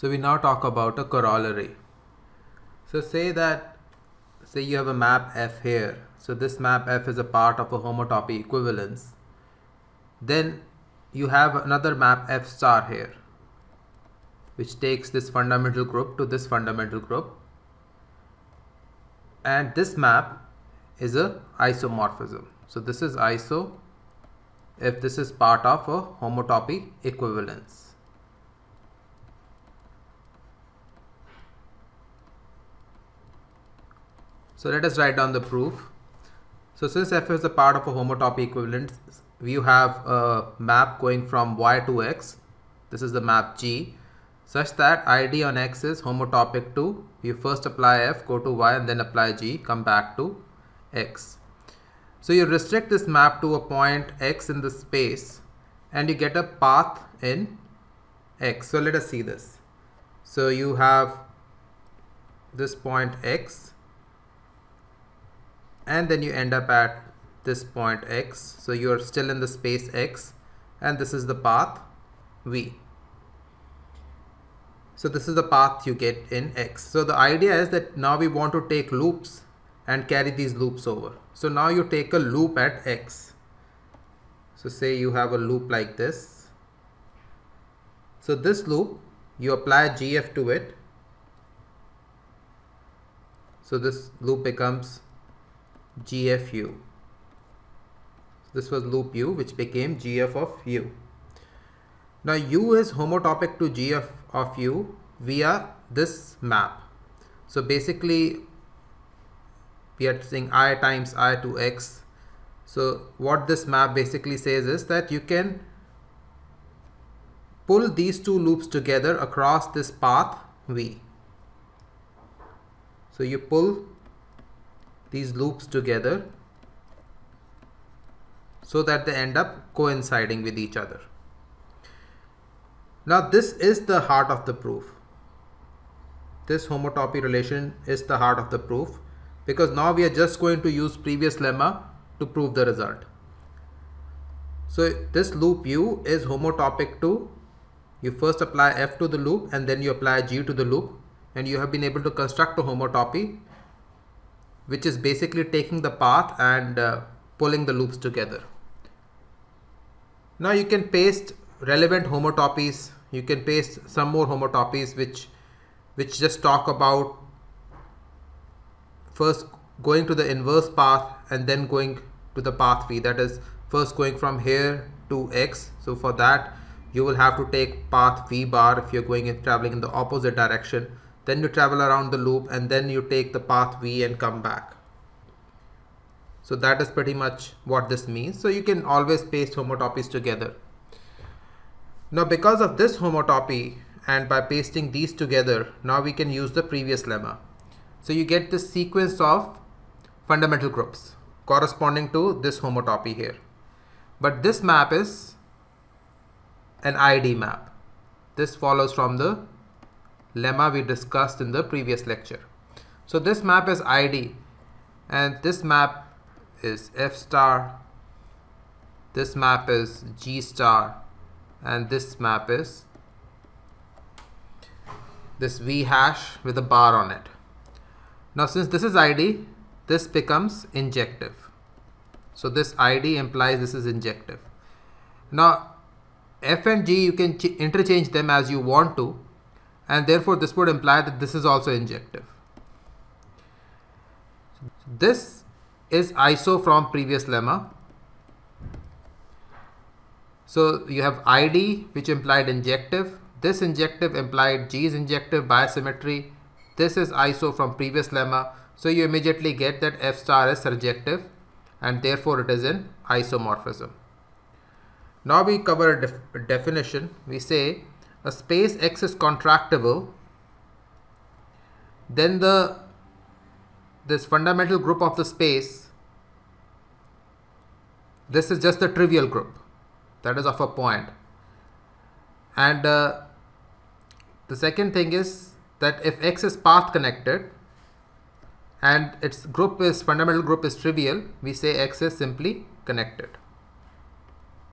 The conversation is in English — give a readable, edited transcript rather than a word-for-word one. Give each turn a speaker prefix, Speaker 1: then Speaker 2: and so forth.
Speaker 1: So we now talk about a corollary. So say you have a map F here. So this map F is a part of a homotopy equivalence. Then you have another map F star here, which takes this fundamental group to this fundamental group. And this map is a isomorphism. So this is iso if this is part of a homotopy equivalence. So let us write down the proof. So since F is a part of a homotopy equivalence, you have a map going from Y to X. This is the map G, such that ID on X is homotopic to, you first apply F, go to Y, and then apply G, come back to X. So you restrict this map to a point X in the space and you get a path in X. So let us see this. So you have this point X, and then you end up at this point X. So you are still in the space X, and this is the path V. So this is the path you get in X. So the idea is that now we want to take loops and carry these loops over. So now you take a loop at X. So say you have a loop like this. So this loop, you apply GF to it. So this loop becomes GFU. This was loop U, which became GF of U. Now U is homotopic to GF of U via this map. So basically we are saying I times I to X. So what this map basically says is that you can pull these two loops together across this path V. So you pull these loops together so that they end up coinciding with each other. Now this is the heart of the proof. This homotopy relation is the heart of the proof, because now we are just going to use previous lemma to prove the result. So this loop U is homotopic to, you first apply F to the loop and then you apply G to the loop, and you have been able to construct a homotopy which is basically taking the path and pulling the loops together. Now you can paste relevant homotopies. You can paste some more homotopies which just talk about first going to the inverse path and then going to the path V, that is first going from here to X. So for that you will have to take path V bar if you're traveling in the opposite direction. Then you travel around the loop and then you take the path V and come back. So that is pretty much what this means. So you can always paste homotopies together. Now because of this homotopy and by pasting these together, now we can use the previous lemma. So you get this sequence of fundamental groups corresponding to this homotopy here. But this map is an ID map. This follows from the lemma we discussed in the previous lecture. So this map is ID, and this map is F star, this map is G star, and this map is this V hash with a bar on it. Now since this is ID, this becomes injective. So this ID implies this is injective. Now F and G, you can interchange them as you want to, and therefore this would imply that this is also injective. This is iso from previous lemma. So you have ID, which implied injective. This injective implied G is injective by symmetry. This is iso from previous lemma. So you immediately get that F star is surjective, and therefore it is an isomorphism. Now we cover a definition. We say a space X is contractible, then this fundamental group of the space, this is just the trivial group, that is of a point. And the second thing is that if X is path connected and its fundamental group is trivial, we say X is simply connected.